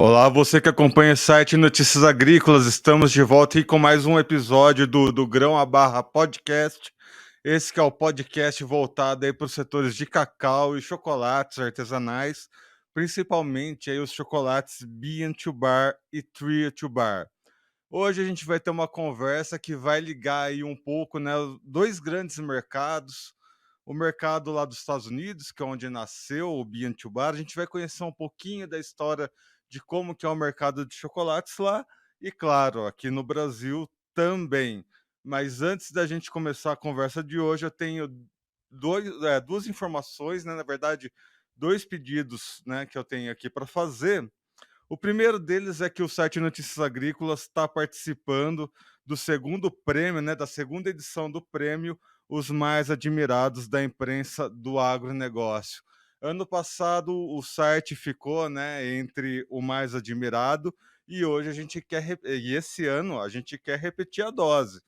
Olá, você que acompanha o site Notícias Agrícolas, estamos de volta aí com mais um episódio do Grão a Barra Podcast. Esse que é o podcast voltado aí para os setores de cacau e chocolates artesanais, principalmente aí os chocolates Bean to Bar e Tree to Bar. Hoje a gente vai ter uma conversa que vai ligar aí um pouco, né, os dois grandes mercados, o mercado lá dos Estados Unidos, que é onde nasceu o Bean to Bar. A gente vai conhecer um pouquinho da história de como que é o mercado de chocolates lá e, claro, aqui no Brasil também. Mas antes da gente começar a conversa de hoje, eu tenho duas informações, né, na verdade, dois pedidos, né, que eu tenho aqui para fazer. O primeiro deles é que o site Notícias Agrícolas está participando do segundo prêmio, né, da segunda edição do prêmio Os Mais Admirados da Imprensa do Agronegócio. Ano passado o site ficou, né, entre o mais admirado e hoje a gente e esse ano a gente quer repetir a dose.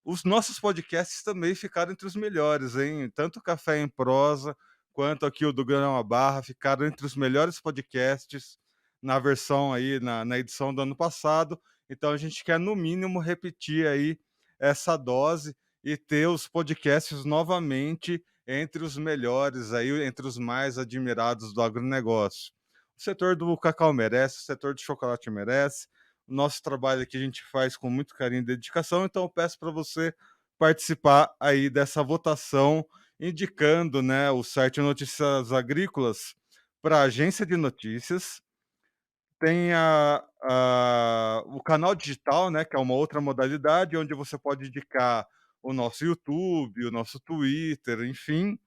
Os nossos podcasts também ficaram entre os melhores, hein? Tanto o Café em Prosa quanto aqui o do Grão a Barra ficaram entre os melhores podcasts na versão aí, na edição do ano passado. Então a gente quer, no mínimo, repetir aí essa dose e ter os podcasts novamente entre os melhores aí, entre os mais admirados do agronegócio. O setor do cacau merece, o setor do chocolate merece. O nosso trabalho aqui a gente faz com muito carinho e dedicação, então eu peço para você participar aí dessa votação, indicando, né, o site Notícias Agrícolas para a agência de notícias. Tem o canal digital, né, que é uma outra modalidade, onde você pode indicar o nosso YouTube, o nosso Twitter, enfim.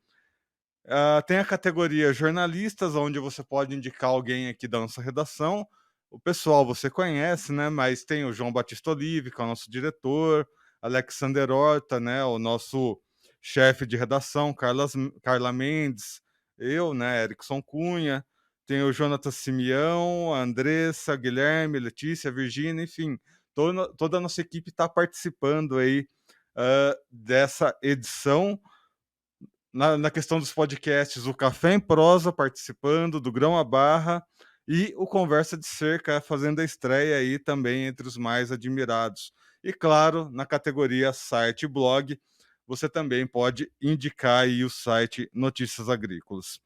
Tem a categoria jornalistas, onde você pode indicar alguém aqui da nossa redação. O pessoal você conhece, né? Mas tem o João Batista Olive, que é o nosso diretor, Alexander Horta, né? O nosso chefe de redação, Carla Mendes, eu, né? Erickson Cunha, tem o Jonathan Simeão, a Andressa, Guilherme, Letícia, Virgínia, enfim, toda a nossa equipe está participando aí dessa edição. Na questão dos podcasts, o Café em Prosa participando, do Grão a Barra, e o Conversa de Cerca fazendo a estreia aí também entre os mais admirados. E claro, na categoria site e blog, você também pode indicar aí o site Notícias Agrícolas.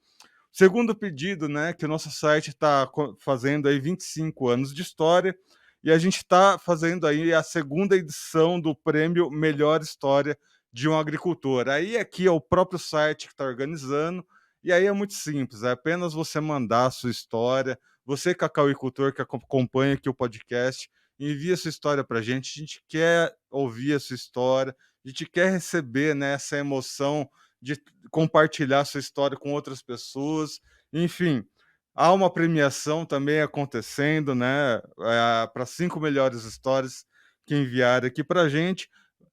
Segundo pedido, né, que o nosso site está fazendo aí 25 anos de história, e a gente está fazendo aí a segunda edição do prêmio Melhor História de um Agricultor. Aí aqui é o próprio site que está organizando, e aí é muito simples, é apenas você mandar a sua história. Você, cacauicultor, que acompanha aqui o podcast, envia a sua história para a gente quer ouvir a sua história, a gente quer receber, né, essa emoção de compartilhar sua história com outras pessoas. Enfim, há uma premiação também acontecendo, né, para 5 melhores histórias que enviarem aqui para a gente.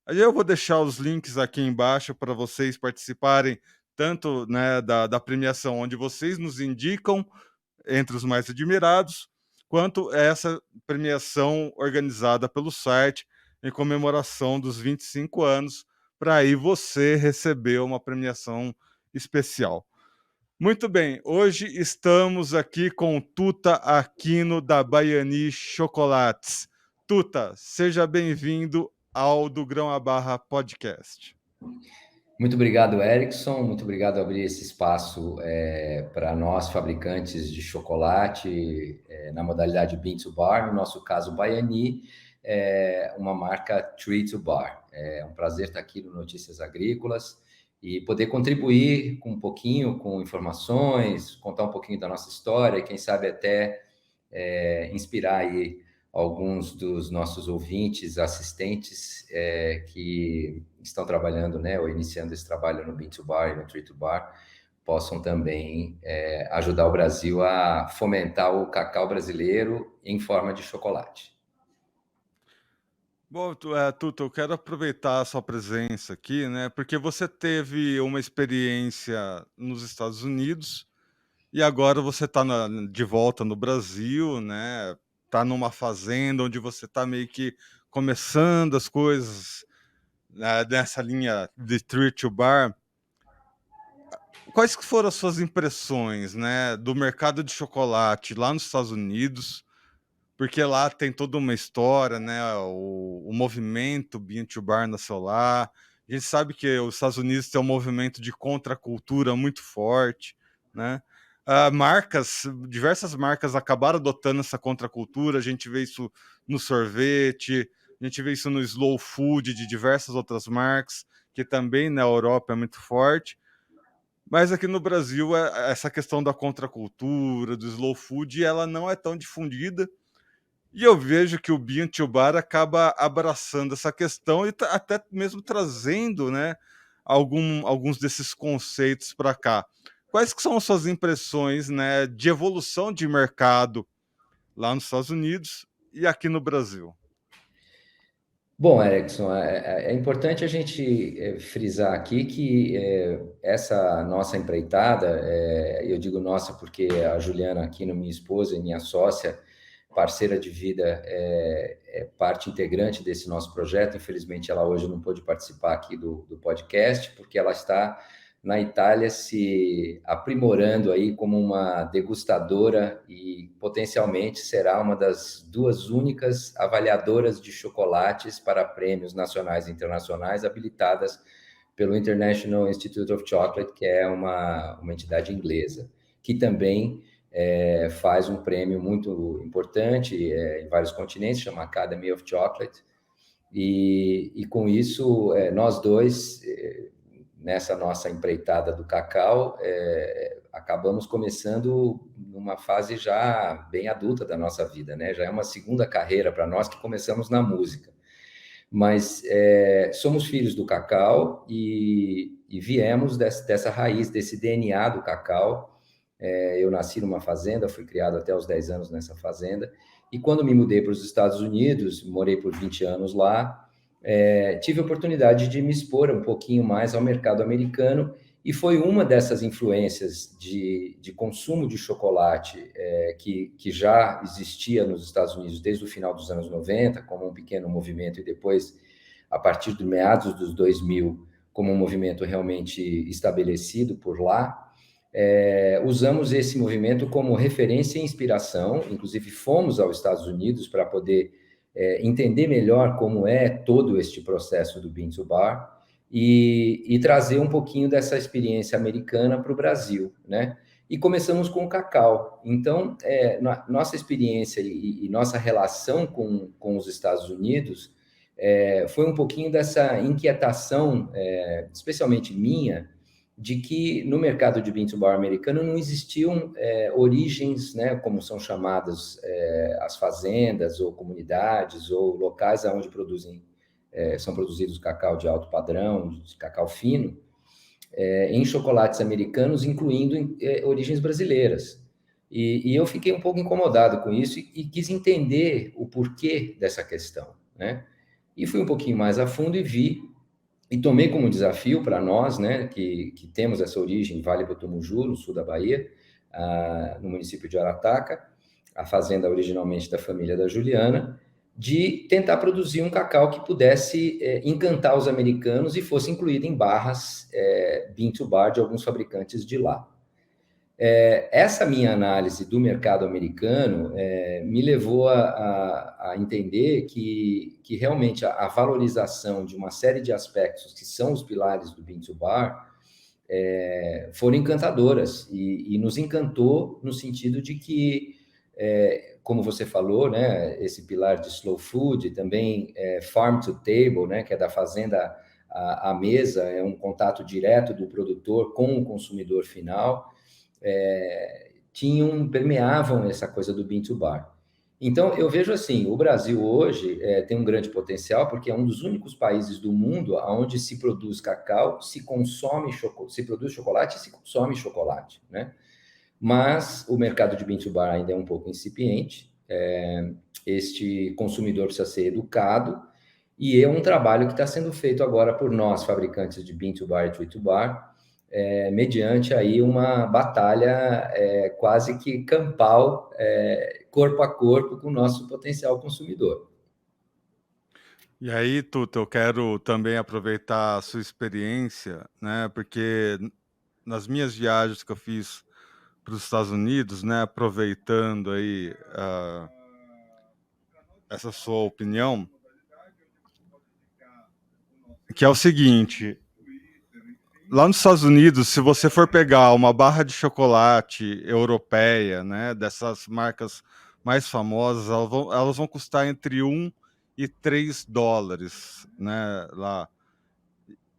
Aí eu vou deixar os links aqui embaixo para vocês participarem, tanto, né, da premiação onde vocês nos indicam entre os mais admirados, quanto essa premiação organizada pelo site em comemoração dos 25 anos, para aí você receber uma premiação especial. Muito bem, hoje estamos aqui com Tuta Aquino da Baiani Chocolates. Tuta, seja bem-vindo ao do Grão a Barra Podcast. Muito obrigado, Erickson. Muito obrigado por abrir esse espaço para nós, fabricantes de chocolate, na modalidade Bean to Bar, no nosso caso, Baiani, uma marca Tree to Bar. É um prazer estar aqui no Notícias Agrícolas e poder contribuir com um pouquinho com informações, contar um pouquinho da nossa história, quem sabe até inspirar aí alguns dos nossos ouvintes, assistentes que estão trabalhando, né, ou iniciando esse trabalho no Bean to Bar e no Tree to Bar, possam também ajudar o Brasil a fomentar o cacau brasileiro em forma de chocolate. Bom, Tuto, eu quero aproveitar a sua presença aqui, né? Porque você teve uma experiência nos Estados Unidos e agora você está de volta no Brasil, né? Está numa fazenda onde você está meio que começando as coisas, né, nessa linha de Tree to Bar. quais que foram as suas impressões, né, do mercado de chocolate lá nos Estados Unidos? Porque lá tem toda uma história, né? O movimento Bean to Bar nasceu lá. A gente sabe que os Estados Unidos tem um movimento de contracultura muito forte, né? Diversas marcas acabaram adotando essa contracultura. A gente vê isso no sorvete, a gente vê isso no slow food de diversas outras marcas, que também na Europa é muito forte. Mas aqui no Brasil, essa questão da contracultura, do slow food, ela não é tão difundida. E eu vejo que o Bean to Bar acaba abraçando essa questão e até mesmo trazendo, né, alguns desses conceitos para cá. Quais que são as suas impressões, né, de evolução de mercado lá nos Estados Unidos e aqui no Brasil? Bom, Erickson, é importante a gente frisar aqui que essa nossa empreitada, eu digo nossa porque a Juliana Aquino, minha esposa e minha sócia, parceira de vida, é parte integrante desse nosso projeto. Infelizmente, ela hoje não pôde participar aqui do podcast, porque ela está na Itália se aprimorando aí como uma degustadora e potencialmente será uma das duas únicas avaliadoras de chocolates para prêmios nacionais e internacionais habilitadas pelo International Institute of Chocolate, que é uma entidade inglesa, que também faz um prêmio muito importante em vários continentes, chama Academy of Chocolate, e com isso, nós dois, nessa nossa empreitada do cacau, acabamos começando numa fase já bem adulta da nossa vida, né? Já é uma segunda carreira para nós que começamos na música. Mas somos filhos do cacau e viemos dessa raiz, desse DNA do cacau. Eu nasci numa fazenda, fui criado até os 10 anos nessa fazenda, e quando me mudei para os Estados Unidos, morei por 20 anos lá, tive a oportunidade de me expor um pouquinho mais ao mercado americano, e foi uma dessas influências de consumo de chocolate que já existia nos Estados Unidos desde o final dos anos 90, como um pequeno movimento, e depois, a partir de meados dos 2000, como um movimento realmente estabelecido por lá. Usamos esse movimento como referência e inspiração, inclusive fomos aos Estados Unidos para poder entender melhor como é todo este processo do Bean to Bar e trazer um pouquinho dessa experiência americana para o Brasil, né? E começamos com o cacau. Então, nossa experiência e nossa relação com os Estados Unidos foi um pouquinho dessa inquietação, especialmente minha, de que no mercado de Bean to Bar americano não existiam origens, né, como são chamadas as fazendas ou comunidades ou locais onde são produzidos cacau de alto padrão, de cacau fino, em chocolates americanos, incluindo origens brasileiras. E eu fiquei um pouco incomodado com isso e quis entender o porquê dessa questão, né? E fui um pouquinho mais a fundo e vi e tomei como desafio para nós, né, que temos essa origem em Vale do Tumuju, no sul da Bahia, no município de Arataca, a fazenda originalmente da família da Juliana, de tentar produzir um cacau que pudesse encantar os americanos e fosse incluído em barras Bean to Bar de alguns fabricantes de lá. Essa minha análise do mercado americano me levou a entender que realmente a valorização de uma série de aspectos que são os pilares do Bean to Bar foram encantadoras e nos encantou no sentido de que, como você falou, né, esse pilar de slow food, também farm to table, né, que é da fazenda à mesa, é um contato direto do produtor com o consumidor final, permeavam essa coisa do Bean to Bar. Então, eu vejo assim, o Brasil hoje tem um grande potencial, porque é um dos únicos países do mundo onde se produz cacau, se produz chocolate e se consome chocolate, né? Mas o mercado de Bean to Bar ainda é um pouco incipiente, este consumidor precisa ser educado, e é um trabalho que está sendo feito agora por nós, fabricantes de Bean to Bar e Tree to Bar, mediante aí uma batalha quase que campal, corpo a corpo com o nosso potencial consumidor. E aí, Tuta, eu quero também aproveitar a sua experiência, né? Porque nas minhas viagens que eu fiz para os Estados Unidos, né, aproveitando aí essa sua opinião, que é o seguinte: lá nos Estados Unidos, se você for pegar uma barra de chocolate europeia, né, dessas marcas mais famosas, elas vão custar entre $1 e $3, né, lá.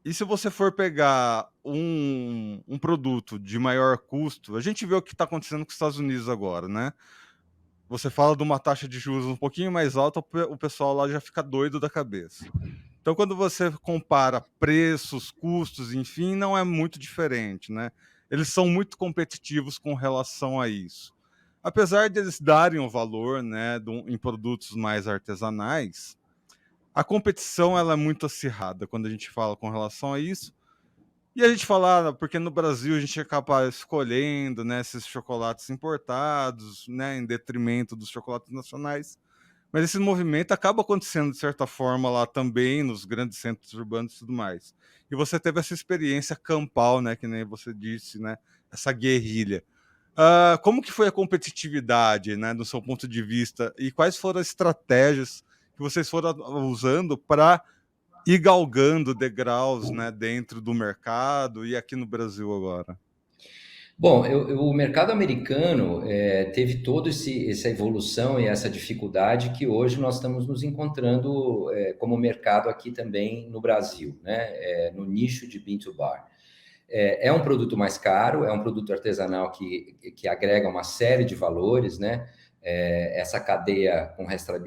E se você for pegar um produto de maior custo, a gente vê o que está acontecendo com os Estados Unidos agora, né? Você fala de uma taxa de juros um pouquinho mais alta, o pessoal lá já fica doido da cabeça. Então, quando você compara preços, custos, enfim, não é muito diferente, né? Eles são muito competitivos com relação a isso. Apesar de eles darem o valor, né, em produtos mais artesanais, a competição ela é muito acirrada quando a gente fala com relação a isso. E a gente fala, porque no Brasil a gente acaba escolhendo, né, esses chocolates importados, né, em detrimento dos chocolates nacionais. Mas esse movimento acaba acontecendo de certa forma lá também, nos grandes centros urbanos e tudo mais. E você teve essa experiência campal, né, que nem você disse, né, essa guerrilha. Como que foi a competitividade, né, do seu ponto de vista? E quais foram as estratégias que vocês foram usando para ir galgando degraus, né, dentro do mercado e aqui no Brasil agora? Bom, o mercado americano teve toda essa evolução e essa dificuldade que hoje nós estamos nos encontrando como mercado aqui também no Brasil, né? No nicho de bean to bar. É um produto mais caro, é um produto artesanal que agrega uma série de valores, né? Essa cadeia com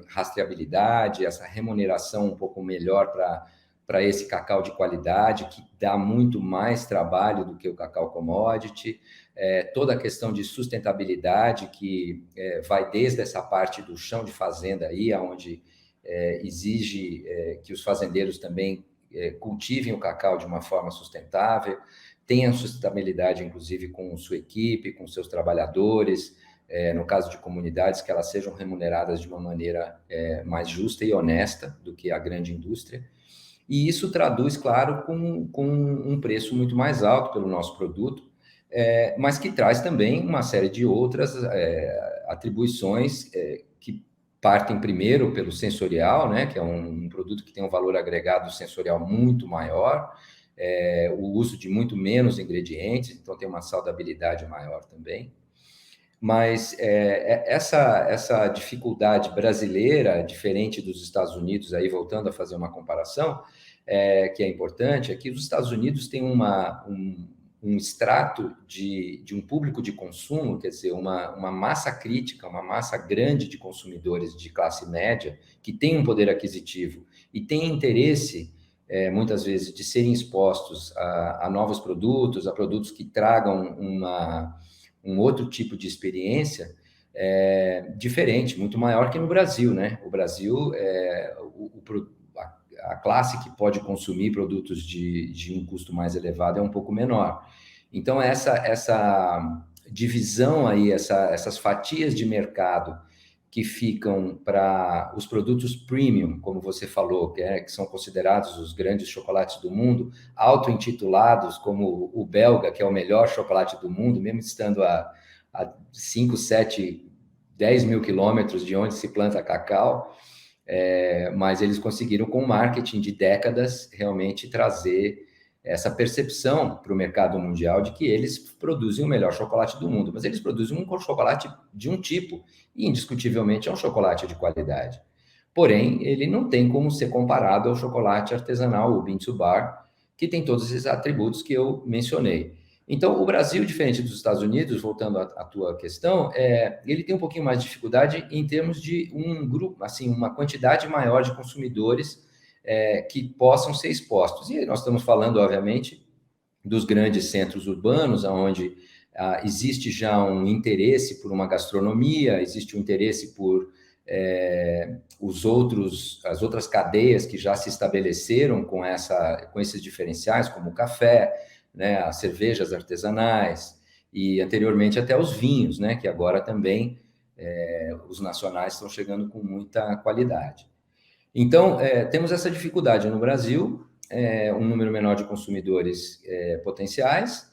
rastreabilidade, essa remuneração um pouco melhor para esse cacau de qualidade, que dá muito mais trabalho do que o cacau commodity, toda a questão de sustentabilidade, que vai desde essa parte do chão de fazenda aí, onde exige que os fazendeiros também cultivem o cacau de uma forma sustentável, tenham sustentabilidade, inclusive, com sua equipe, com seus trabalhadores, no caso de comunidades, que elas sejam remuneradas de uma maneira mais justa e honesta do que a grande indústria. E isso traduz, claro, com um preço muito mais alto pelo nosso produto, mas que traz também uma série de outras atribuições que partem primeiro pelo sensorial, né, que é um produto que tem um valor agregado sensorial muito maior, o uso de muito menos ingredientes, então tem uma saudabilidade maior também. Mas essa dificuldade brasileira, diferente dos Estados Unidos, aí voltando a fazer uma comparação, que é importante, é que os Estados Unidos têm um extrato de um público de consumo, quer dizer, uma massa crítica, uma massa grande de consumidores de classe média, que tem um poder aquisitivo e tem interesse, muitas vezes, de serem expostos a novos produtos, a produtos que tragam um outro tipo de experiência diferente, muito maior que no Brasil, né? O Brasil, a classe que pode consumir produtos de um custo mais elevado é um pouco menor. Então, essa divisão aí, essas fatias de mercado que ficam para os produtos premium, como você falou, que são considerados os grandes chocolates do mundo, auto-intitulados como o belga, que é o melhor chocolate do mundo, mesmo estando a 5, 7, 10 mil quilômetros de onde se planta cacau, mas eles conseguiram, com o marketing de décadas, realmente trazer essa percepção para o mercado mundial de que eles produzem o melhor chocolate do mundo, mas eles produzem um chocolate de um tipo, e indiscutivelmente é um chocolate de qualidade. Porém, ele não tem como ser comparado ao chocolate artesanal, o bean to bar, que tem todos esses atributos que eu mencionei. Então, o Brasil, diferente dos Estados Unidos, voltando à tua questão, ele tem um pouquinho mais de dificuldade em termos de um grupo, assim, uma quantidade maior de consumidores que possam ser expostos. E aí nós estamos falando, obviamente, dos grandes centros urbanos, onde existe já um interesse por uma gastronomia, existe um interesse por as outras cadeias que já se estabeleceram com esses diferenciais, como o café, né, as cervejas artesanais e anteriormente até os vinhos, né, que agora também os nacionais estão chegando com muita qualidade. Então, temos essa dificuldade no Brasil, um número menor de consumidores potenciais,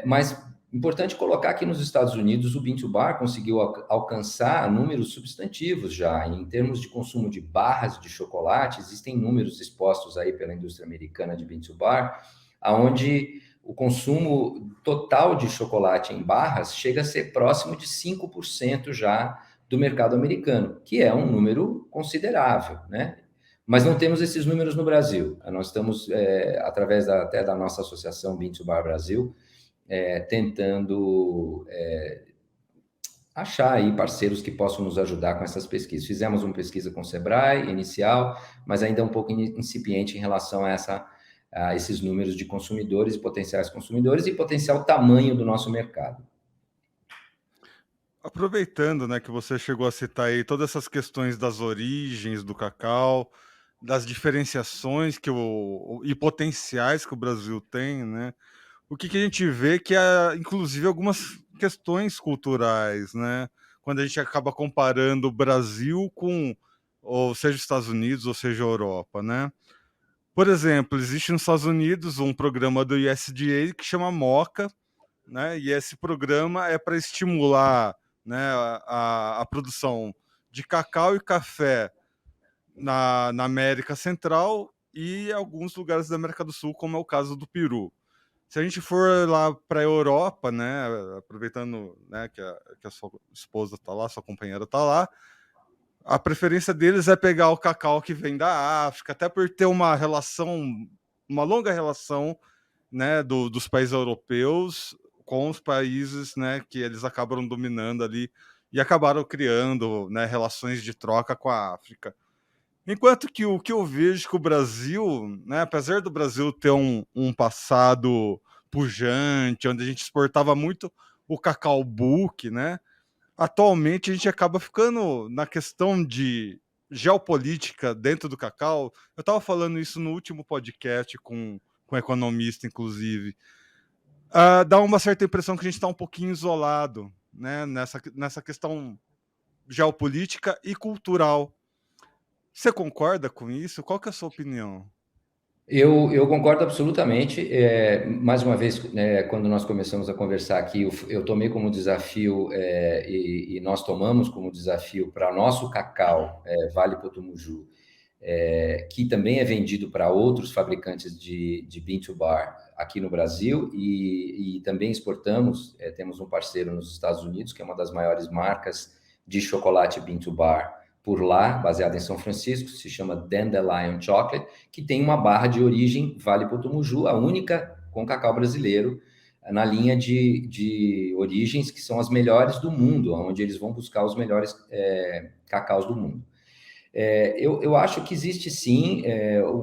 Mas importante colocar que nos Estados Unidos o Bean-to-Bar conseguiu alcançar números substantivos já. Em termos de consumo de barras de chocolate, existem números expostos aí pela indústria americana de Bean-to-Bar, onde o consumo total de chocolate em barras chega a ser próximo de 5% já do mercado americano, que é um número considerável, né? Mas não temos esses números no Brasil. Nós estamos, através até da nossa associação Bean-to-Bar Brasil, tentando achar aí parceiros que possam nos ajudar com essas pesquisas. Fizemos uma pesquisa com o Sebrae inicial, mas ainda um pouco incipiente em relação a esses números de consumidores e potenciais consumidores e potencial tamanho do nosso mercado. Aproveitando, né, que você chegou a citar aí todas essas questões das origens do cacau, das diferenciações e potenciais que o Brasil tem, né? O que a gente vê que é, inclusive, algumas questões culturais, né? Quando a gente acaba comparando o Brasil com, ou seja, os Estados Unidos, ou seja, a Europa, né? Por exemplo, existe nos Estados Unidos um programa do USDA que chama MOCA, né? E esse programa é para estimular, né, a produção de cacau e café na América Central e alguns lugares da América do Sul, como é o caso do Peru. Se a gente for lá para a Europa, né, aproveitando, né, que a sua esposa está lá, sua companheira está lá, a preferência deles é pegar o cacau que vem da África, até por ter uma longa relação, né, dos países europeus com os países, né, que eles acabaram dominando ali e acabaram criando, né, relações de troca com a África. Enquanto que o que eu vejo que o Brasil, né, apesar do Brasil ter um passado pujante, onde a gente exportava muito o cacau book, né, atualmente a gente acaba ficando na questão de geopolítica dentro do cacau. Eu estava falando isso no último podcast com um economista, inclusive. Dá uma certa impressão que a gente está um pouquinho isolado, né, nessa questão geopolítica e cultural. Você concorda com isso? Qual que é a sua opinião? Eu concordo absolutamente. Mais uma vez, quando nós começamos a conversar aqui, eu tomei como desafio, e nós tomamos como desafio para nosso cacau, Vale Potumuju, que também é vendido para outros fabricantes de Bean-to-Bar aqui no Brasil, e também exportamos, temos um parceiro nos Estados Unidos, que é uma das maiores marcas de chocolate Bean-to-Bar por lá, baseada em São Francisco, se chama Dandelion Chocolate, que tem uma barra de origem Vale Potumuju, a única com cacau brasileiro, na linha de origens que são as melhores do mundo, onde eles vão buscar os melhores cacaus do mundo. Eu acho que existe sim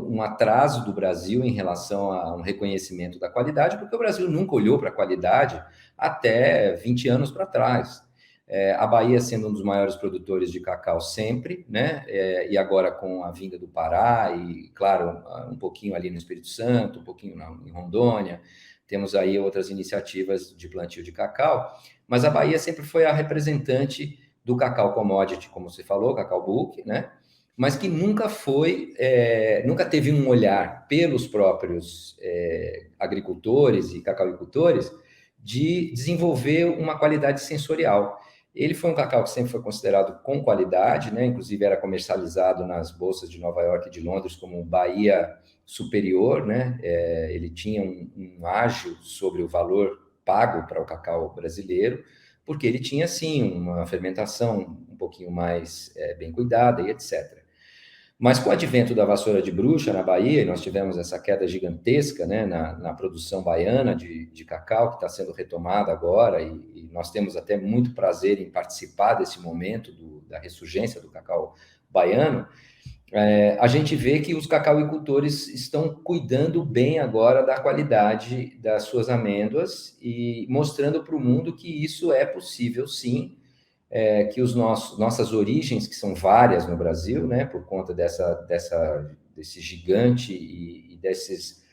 um atraso do Brasil em relação a um reconhecimento da qualidade, porque o Brasil nunca olhou para a qualidade até 20 anos para trás. A Bahia sendo um dos maiores produtores de cacau sempre, né? E agora com a vinda do Pará e, claro, um pouquinho ali no Espírito Santo, um pouquinho em Rondônia, temos aí outras iniciativas de plantio de cacau, mas a Bahia sempre foi a representante do cacau commodity, como você falou, cacau bulk, né? Mas que nunca nunca teve um olhar pelos próprios agricultores e cacauicultores de desenvolver uma qualidade sensorial. Ele foi um cacau que sempre foi considerado com qualidade, né? Inclusive era comercializado nas bolsas de Nova York e de Londres como Bahia Superior, né? Ele tinha um ágio sobre o valor pago para o cacau brasileiro, porque ele tinha, sim, uma fermentação um pouquinho mais bem cuidada e etc. Mas com o advento da vassoura de bruxa na Bahia, nós tivemos essa queda gigantesca, né, na produção baiana de cacau, que está sendo retomada agora, e nós temos até muito prazer em participar desse momento da ressurgência do cacau baiano. A gente vê que os cacauicultores estão cuidando bem agora da qualidade das suas amêndoas e mostrando para o mundo que isso é possível, sim, que nossas origens, que são várias no Brasil, né, por conta desse gigante e desses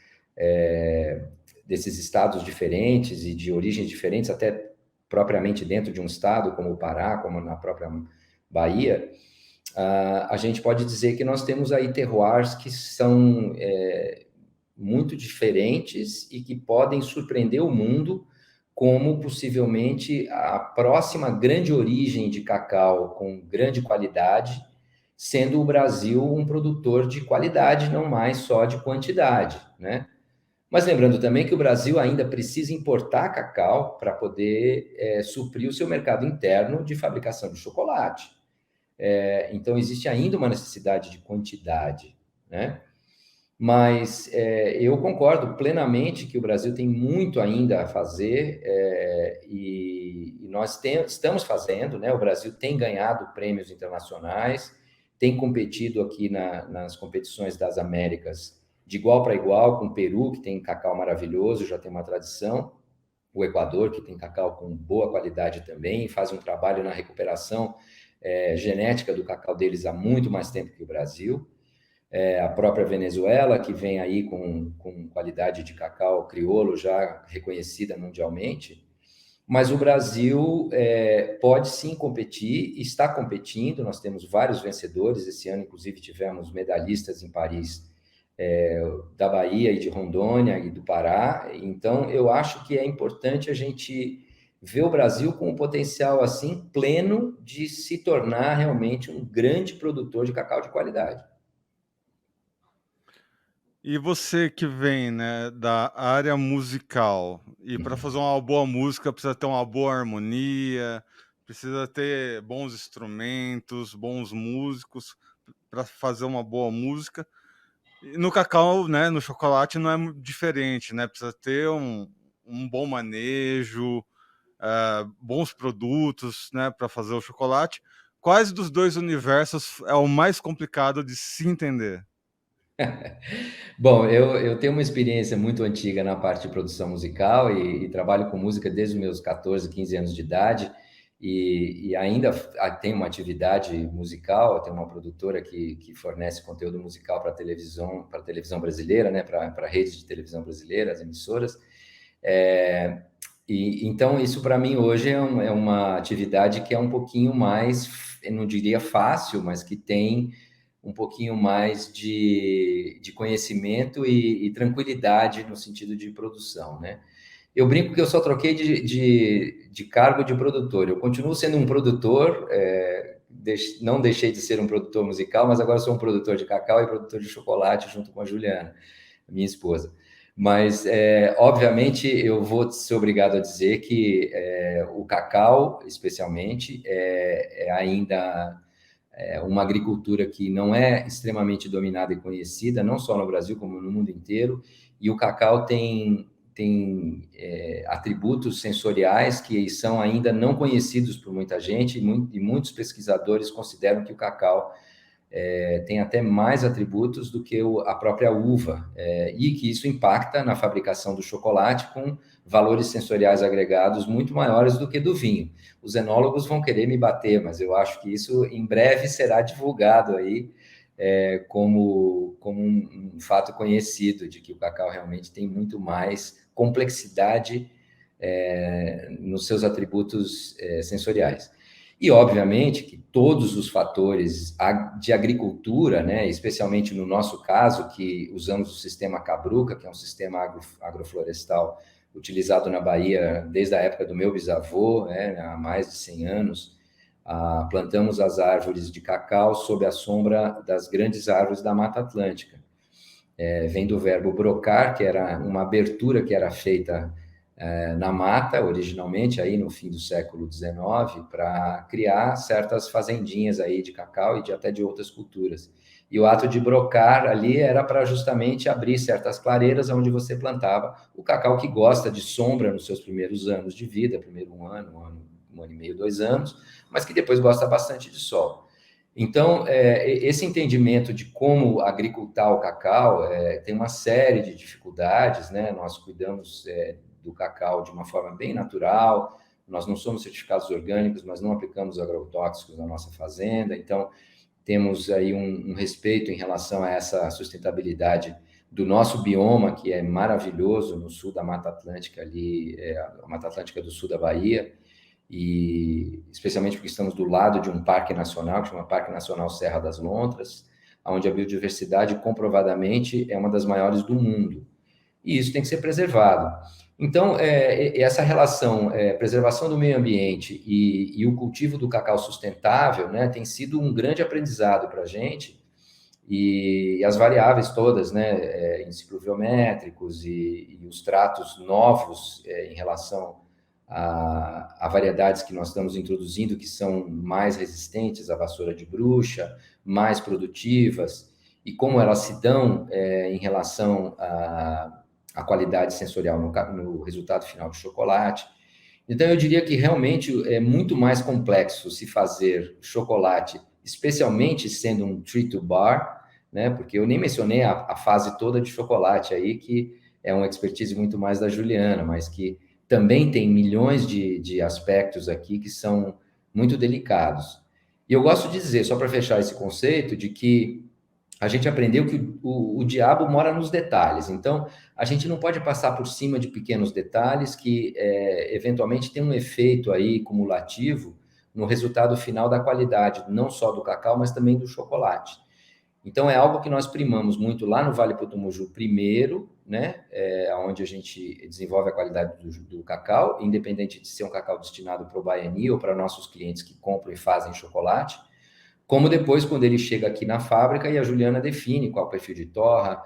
estados diferentes e de origens diferentes, até propriamente dentro de um estado como o Pará, como na própria Bahia, a gente pode dizer que nós temos aí terroirs que são muito diferentes e que podem surpreender o mundo como possivelmente a próxima grande origem de cacau com grande qualidade, sendo o Brasil um produtor de qualidade, não mais só de quantidade, né? Mas lembrando também que o Brasil ainda precisa importar cacau para poder suprir o seu mercado interno de fabricação de chocolate. Então, existe ainda uma necessidade de quantidade, né? Mas eu concordo plenamente que o Brasil tem muito ainda a fazer e nós estamos fazendo, né? O Brasil tem ganhado prêmios internacionais, tem competido aqui nas competições das Américas de igual para igual com o Peru, que tem cacau maravilhoso, já tem uma tradição, o Equador, que tem cacau com boa qualidade também, faz um trabalho na recuperação genética do cacau deles há muito mais tempo que o Brasil. A própria Venezuela, que vem aí com qualidade de cacau crioulo já reconhecida mundialmente, mas o Brasil pode sim competir, está competindo, nós temos vários vencedores, esse ano inclusive tivemos medalhistas em Paris, da Bahia e de Rondônia e do Pará, então eu acho que é importante a gente ver o Brasil com um potencial assim pleno de se tornar realmente um grande produtor de cacau de qualidade. E você que vem, né, da área musical, e para fazer uma boa música precisa ter uma boa harmonia, precisa ter bons instrumentos, bons músicos para fazer uma boa música. E no cacau, né, no chocolate não é diferente, né? Precisa ter um bom manejo, bons produtos, né, para fazer o chocolate. Quais dos dois universos é o mais complicado de se entender? Bom, eu tenho uma experiência muito antiga na parte de produção musical e trabalho com música desde os meus 14, 15 anos de idade e ainda tenho uma atividade musical, tenho uma produtora que fornece conteúdo musical para a televisão brasileira, né, para redes de televisão brasileira, as emissoras. Então, isso para mim hoje é uma atividade que é um pouquinho mais, eu não diria fácil, mas que tem um pouquinho mais de conhecimento e tranquilidade no sentido de produção, né? Eu brinco que eu só troquei de cargo de produtor. Eu continuo sendo um produtor, não deixei de ser um produtor musical, mas agora sou um produtor de cacau e produtor de chocolate junto com a Juliana, minha esposa. Mas, obviamente, eu vou ser obrigado a dizer que o cacau, especialmente, ainda uma agricultura que não é extremamente dominada e conhecida, não só no Brasil, como no mundo inteiro, e o cacau tem atributos sensoriais que são ainda não conhecidos por muita gente, e muitos pesquisadores consideram que o cacau tem até mais atributos do que a própria uva, e que isso impacta na fabricação do chocolate com valores sensoriais agregados muito maiores do que do vinho. Os enólogos vão querer me bater, mas eu acho que isso em breve será divulgado aí como um fato conhecido de que o cacau realmente tem muito mais complexidade nos seus atributos sensoriais. E, obviamente, que todos os fatores de agricultura, né, especialmente no nosso caso, que usamos o sistema Cabruca, que é um sistema agroflorestal utilizado na Bahia desde a época do meu bisavô, há mais de 100 anos, plantamos as árvores de cacau sob a sombra das grandes árvores da Mata Atlântica. Vem do verbo brocar, que era uma abertura que era feita na mata, originalmente, aí no fim do século XIX, para criar certas fazendinhas aí de cacau e até de outras culturas. E o ato de brocar ali era para justamente abrir certas clareiras onde você plantava o cacau que gosta de sombra nos seus primeiros anos de vida, primeiro um ano e meio, 2 anos, mas que depois gosta bastante de sol. Então, esse entendimento de como agricultar o cacau tem uma série de dificuldades, né? Nós cuidamos do cacau de uma forma bem natural, nós não somos certificados orgânicos, mas não aplicamos agrotóxicos na nossa fazenda, então temos aí um respeito em relação a essa sustentabilidade do nosso bioma, que é maravilhoso no sul da Mata Atlântica, ali, a Mata Atlântica do sul da Bahia, e especialmente porque estamos do lado de um parque nacional, que chama Parque Nacional Serra das Lontras. onde a biodiversidade comprovadamente é uma das maiores do mundo. E isso tem que ser preservado. Então, essa relação, preservação do meio ambiente e o cultivo do cacau sustentável, né, tem sido um grande aprendizado para a gente, e as variáveis todas, né, índices pluviométricos e os tratos novos em relação a variedades que nós estamos introduzindo, que são mais resistentes à vassoura de bruxa, mais produtivas, e como elas se dão em relação à qualidade sensorial no resultado final do chocolate. Então, eu diria que realmente é muito mais complexo se fazer chocolate, especialmente sendo um treat to bar, né? Porque eu nem mencionei a fase toda de chocolate aí, que é uma expertise muito mais da Juliana, mas que também tem milhões de aspectos aqui que são muito delicados. E eu gosto de dizer, só para fechar esse conceito, de que a gente aprendeu que o diabo mora nos detalhes. Então, a gente não pode passar por cima de pequenos detalhes que, eventualmente, tem um efeito aí cumulativo no resultado final da qualidade, não só do cacau, mas também do chocolate. Então, é algo que nós primamos muito lá no Vale Potumuju primeiro, né? Onde a gente desenvolve a qualidade do cacau, independente de ser um cacau destinado para o Baiani ou para nossos clientes que compram e fazem chocolate, como depois, quando ele chega aqui na fábrica e a Juliana define qual o perfil de torra,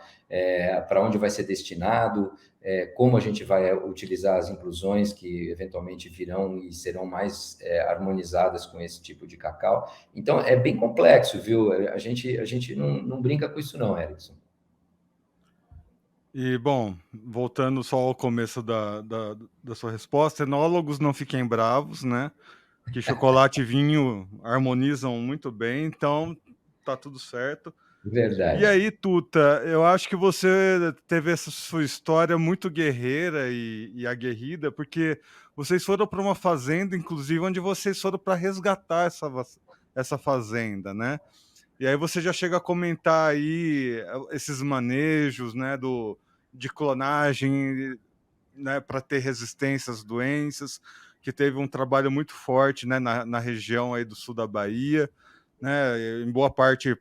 para onde vai ser destinado, como a gente vai utilizar as inclusões que eventualmente virão e serão mais harmonizadas com esse tipo de cacau. Então, é bem complexo, viu? A gente não brinca com isso não, Erickson. E, bom, voltando só ao começo da sua resposta, enólogos não fiquem bravos, né? Que chocolate e vinho harmonizam muito bem, então tá tudo certo. E Verdade. aí, Tuta, eu acho que você teve essa sua história muito guerreira e aguerrida, porque vocês foram para uma fazenda, inclusive, onde vocês foram para resgatar essa fazenda, né? E aí você já chega a comentar aí esses manejos, né, de clonagem, né, para ter resistência às doenças, que teve um trabalho muito forte, né, na região aí do sul da Bahia, né, em boa parte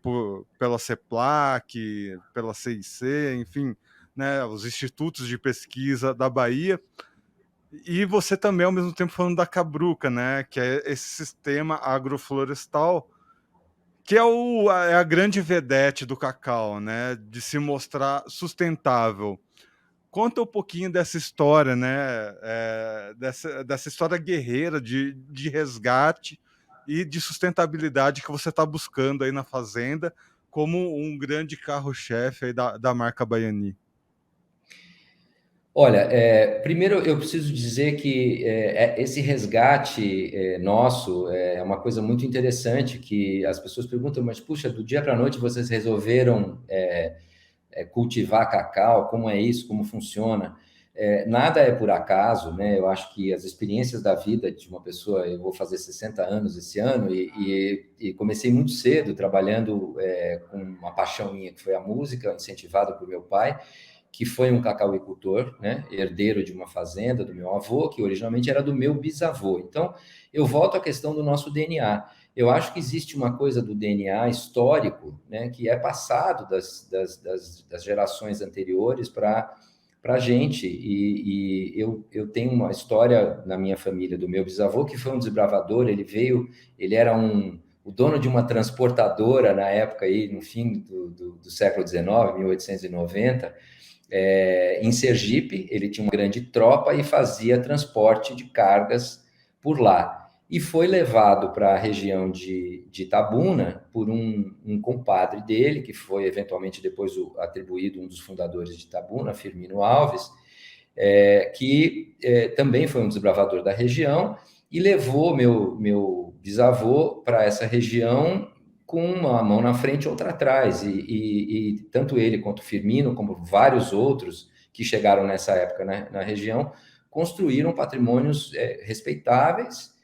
pela CEPLAC, pela CIC, enfim, né, os institutos de pesquisa da Bahia. E você também, ao mesmo tempo, falando da Cabruca, né, que é esse sistema agroflorestal, que é a grande vedete do cacau, né, de se mostrar sustentável. Conta um pouquinho dessa história, né, dessa história guerreira de resgate e de sustentabilidade que você está buscando aí na fazenda como um grande carro-chefe aí da marca Baiani. Olha, primeiro eu preciso dizer que esse resgate nosso é uma coisa muito interessante, que as pessoas perguntam, mas puxa, do dia para a noite vocês resolveram cultivar cacau, como é isso, como funciona? Nada é por acaso, né? Eu acho que as experiências da vida de uma pessoa, eu vou fazer 60 anos esse ano, e comecei muito cedo, trabalhando com uma paixão minha, que foi a música, incentivada por meu pai, que foi um cacauicultor, né, herdeiro de uma fazenda do meu avô, que originalmente era do meu bisavô. Então, eu volto à questão do nosso DNA. Eu acho que existe uma coisa do DNA histórico, né, que é passado das gerações anteriores para a gente. E eu tenho uma história na minha família do meu bisavô, que foi um desbravador, ele era o dono de uma transportadora na época, aí, no fim do século XIX, 1890, em Sergipe. Ele tinha uma grande tropa e fazia transporte de cargas por lá. E foi levado para a região de Itabuna por um compadre dele, que foi eventualmente depois atribuído um dos fundadores de Itabuna, Firmino Alves, que também foi um desbravador da região, e levou meu bisavô para essa região com uma mão na frente e outra atrás. E tanto ele quanto o Firmino, como vários outros que chegaram nessa época, né, na região, construíram patrimônios respeitáveis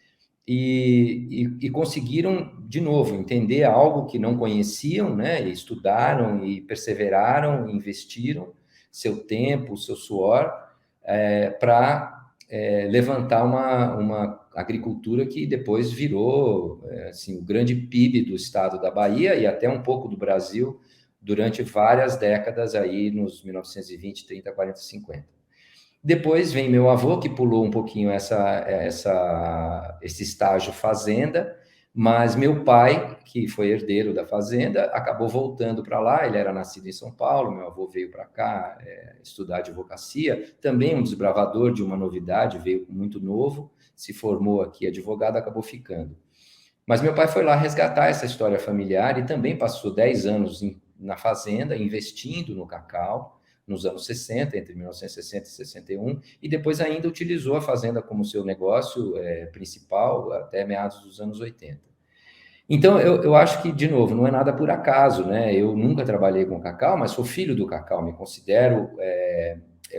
e conseguiram, de novo, entender algo que não conheciam, né, e estudaram e perseveraram, investiram seu tempo, seu suor, para levantar agricultura que depois virou assim, o grande PIB do estado da Bahia e até um pouco do Brasil durante várias décadas aí nos 1920, 30, 40, 50. Depois vem meu avô, que pulou um pouquinho esse estágio fazenda, mas meu pai, que foi herdeiro da fazenda, acabou voltando para lá. Ele era nascido em São Paulo, meu avô veio para cá estudar advocacia, também um desbravador de uma novidade, veio muito novo, se formou aqui advogado, acabou ficando. Mas meu pai foi lá resgatar essa história familiar e também passou 10 anos na fazenda, investindo no cacau, nos anos 60, entre 1960 e 61, e depois ainda utilizou a fazenda como seu negócio principal até meados dos anos 80. Então, eu acho que, de novo, não é nada por acaso, né? Eu nunca trabalhei com cacau, mas sou filho do cacau, me considero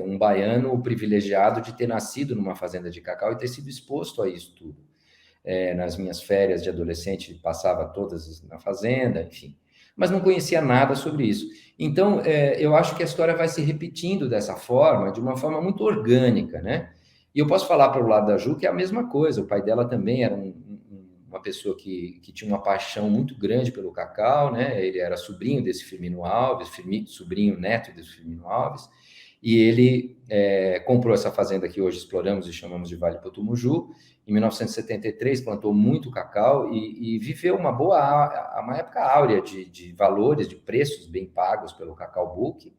um baiano privilegiado de ter nascido numa fazenda de cacau e ter sido exposto a isso tudo. Nas minhas férias de adolescente, passava todas na fazenda, enfim. Mas não conhecia nada sobre isso. Então, eu acho que a história vai se repetindo dessa forma, de uma forma muito orgânica, né? E eu posso falar para o lado da Ju que é a mesma coisa. O pai dela também era uma pessoa que tinha uma paixão muito grande pelo cacau, né? Ele era sobrinho desse Firmino Alves, sobrinho neto desse Firmino Alves, e ele comprou essa fazenda que hoje exploramos e chamamos de Vale Potumuju. Em 1973, plantou muito cacau e viveu uma época áurea de valores, de preços bem pagos pelo cacau book.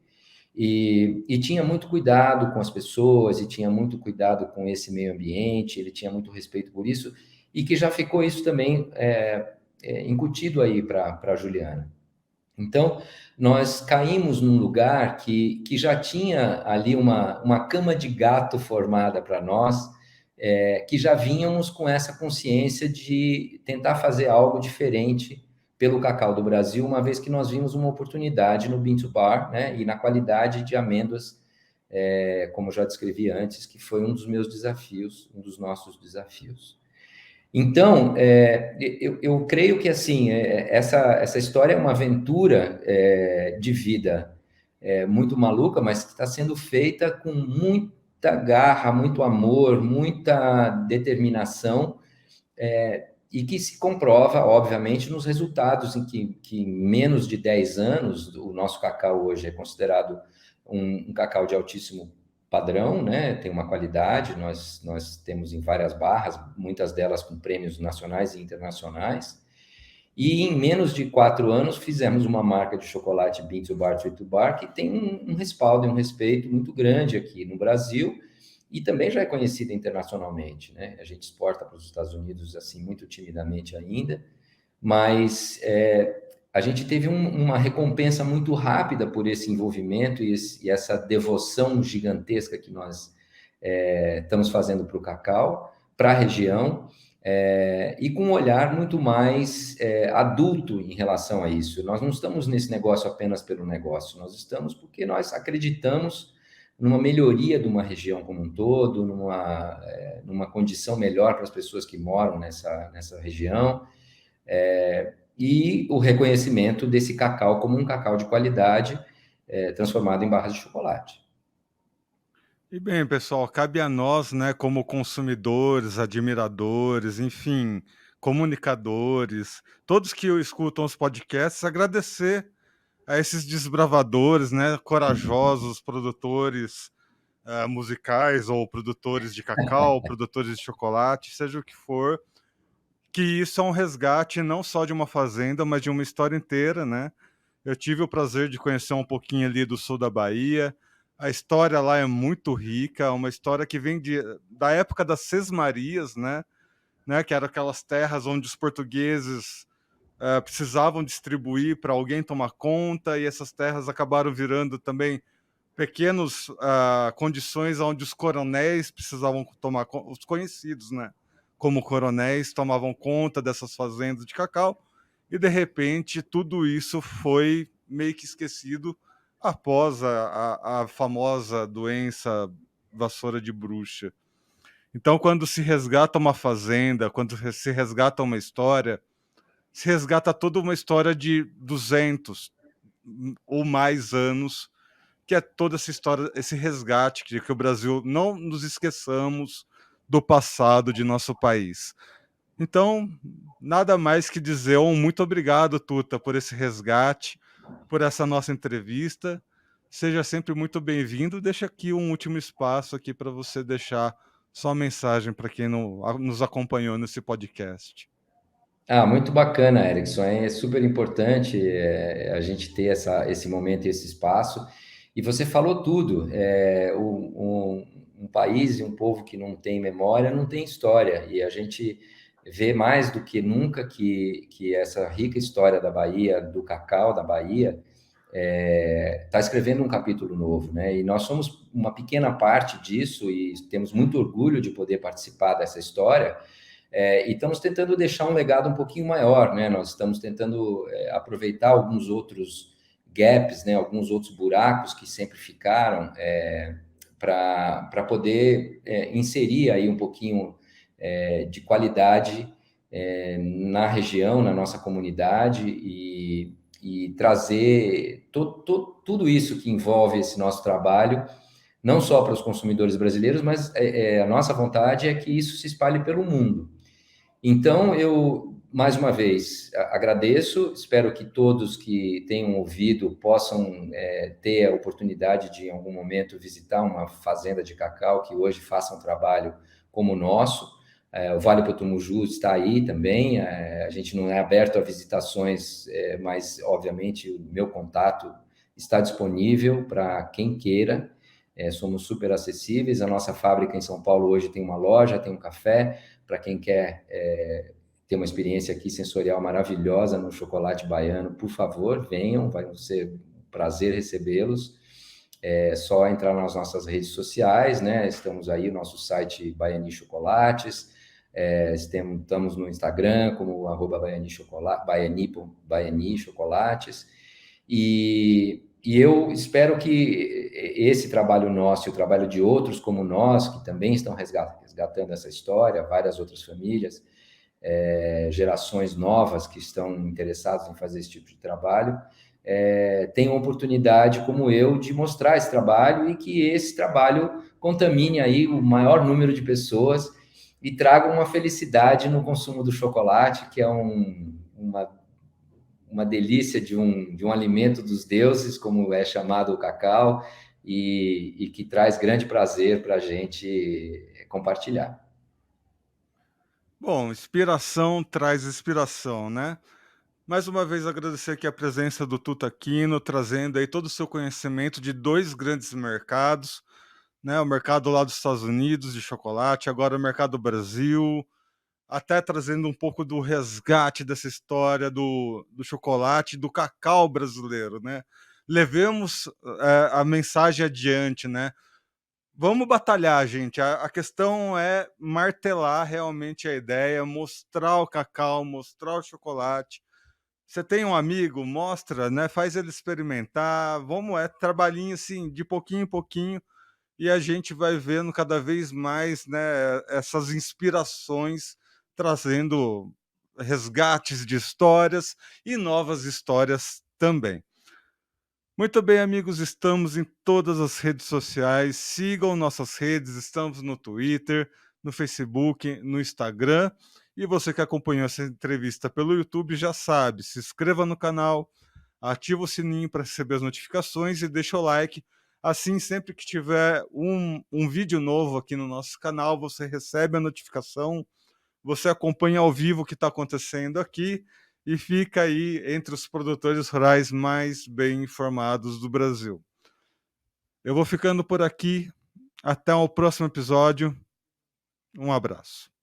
E tinha muito cuidado com as pessoas, e tinha muito cuidado com esse meio ambiente, ele tinha muito respeito por isso, e que já ficou isso também incutido aí para a Juliana. Então, nós caímos num lugar que já tinha ali uma cama de gato formada para nós, que já vínhamos com essa consciência de tentar fazer algo diferente pelo cacau do Brasil, uma vez que nós vimos uma oportunidade no Bean to Bar, né, e na qualidade de amêndoas, como já descrevi antes, que foi um dos meus desafios, um dos nossos desafios. Então, eu creio que assim essa história é uma aventura de vida muito maluca, mas que está sendo feita com muita garra, muito amor, muita determinação, e que se comprova, obviamente, nos resultados em que em menos de 10 anos, o nosso cacau hoje é considerado um cacau de altíssimo padrão, né? Tem uma qualidade, nós temos em várias barras, muitas delas com prêmios nacionais e internacionais, e em menos de 4 anos fizemos uma marca de chocolate Bean to Bar, Tree to Bar, que tem um respaldo e um respeito muito grande aqui no Brasil, e também já é conhecida internacionalmente, né? A gente exporta para os Estados Unidos assim muito timidamente ainda, mas a gente teve uma recompensa muito rápida por esse envolvimento e essa devoção gigantesca que nós estamos fazendo para o cacau, para a região, e com um olhar muito mais adulto em relação a isso. Nós não estamos nesse negócio apenas pelo negócio, nós estamos porque nós acreditamos numa melhoria de uma região como um todo, numa condição melhor para as pessoas que moram nessa região, e o reconhecimento desse cacau como um cacau de qualidade, transformado em barras de chocolate. E bem, pessoal, cabe a nós, né, como consumidores, admiradores, enfim, comunicadores, todos que escutam os podcasts, agradecer a esses desbravadores, né, corajosos produtores musicais ou produtores de cacau, produtores de chocolate, seja o que for, que isso é um resgate não só de uma fazenda, mas de uma história inteira, né? Eu tive o prazer de conhecer um pouquinho ali do sul da Bahia. A história lá é muito rica, uma história que vem da época das Sesmarias, né? Que eram aquelas terras onde os portugueses precisavam distribuir para alguém tomar conta, e essas terras acabaram virando também pequenas condições onde os coronéis precisavam tomar, os conhecidos, né? Como coronéis tomavam conta dessas fazendas de cacau, e de repente tudo isso foi meio que esquecido após a famosa doença vassoura de bruxa. Então, quando se resgata uma fazenda, quando se resgata uma história, se resgata toda uma história de 200 ou mais anos, que é toda essa história, esse resgate, que o Brasil, não nos esqueçamos, do passado de nosso país. Então, nada mais que dizer um muito obrigado, Tuta, por esse resgate, por essa nossa entrevista. Seja sempre muito bem-vindo. Deixa aqui um último espaço aqui para você deixar sua mensagem para quem nos acompanhou nesse podcast. Muito bacana, Erickson. É super importante a gente ter esse momento e esse espaço. E você falou tudo. Um país e um povo que não tem memória não tem história. E a gente vê mais do que nunca que essa rica história da Bahia, do cacau da Bahia, está escrevendo um capítulo novo, né? E nós somos uma pequena parte disso e temos muito orgulho de poder participar dessa história. E estamos tentando deixar um legado um pouquinho maior, né? Nós estamos tentando aproveitar alguns outros gaps, né? Alguns outros buracos que sempre ficaram para poder inserir aí um pouquinho de qualidade na região, na nossa comunidade e trazer tudo isso que envolve esse nosso trabalho, não só para os consumidores brasileiros, mas a nossa vontade é que isso se espalhe pelo mundo. Então, eu, mais uma vez, agradeço, espero que todos que tenham ouvido possam ter a oportunidade de, em algum momento, visitar uma fazenda de cacau que hoje faça um trabalho como o nosso. O Vale Potumuju está aí também, a gente não é aberto a visitações, mas, obviamente, o meu contato está disponível para quem queira. Somos super acessíveis, a nossa fábrica em São Paulo hoje tem uma loja, tem um café, para quem quer ter uma experiência aqui sensorial maravilhosa no chocolate baiano, por favor, venham, vai ser um prazer recebê-los. É só entrar nas nossas redes sociais, né? Estamos aí, o nosso site Baiani Chocolates, estamos no Instagram como @Baiani Chocolates, e eu espero que esse trabalho nosso e o trabalho de outros como nós, que também estão resgatando essa história, várias outras famílias, gerações novas que estão interessadas em fazer esse tipo de trabalho, tenham oportunidade, como eu, de mostrar esse trabalho e que esse trabalho contamine aí o maior número de pessoas e traga uma felicidade no consumo do chocolate, que é uma delícia de um alimento dos deuses, como é chamado o cacau, e que traz grande prazer para a gente compartilhar. Bom, inspiração traz inspiração, né? Mais uma vez agradecer aqui a presença do Tuta Aquino, trazendo aí todo o seu conhecimento de dois grandes mercados, né? O mercado lá dos Estados Unidos de chocolate, agora o mercado do Brasil, até trazendo um pouco do resgate dessa história do chocolate, do cacau brasileiro, né? Levemos a mensagem adiante, né? Vamos batalhar, gente. A questão é martelar realmente a ideia, mostrar o cacau, mostrar o chocolate. Você tem um amigo, mostra, né? Faz ele experimentar. Vamos, trabalhinho assim, de pouquinho em pouquinho, e a gente vai vendo cada vez mais, né, essas inspirações trazendo resgates de histórias e novas histórias também. Muito bem, amigos, estamos em todas as redes sociais. Sigam nossas redes, estamos no Twitter, no Facebook, no Instagram. E você que acompanhou essa entrevista pelo YouTube já sabe, se inscreva no canal, ativa o sininho para receber as notificações e deixa o like. Assim, sempre que tiver um vídeo novo aqui no nosso canal, você recebe a notificação, você acompanha ao vivo o que está acontecendo aqui e fica aí entre os produtores rurais mais bem informados do Brasil. Eu vou ficando por aqui. Até o próximo episódio. Um abraço.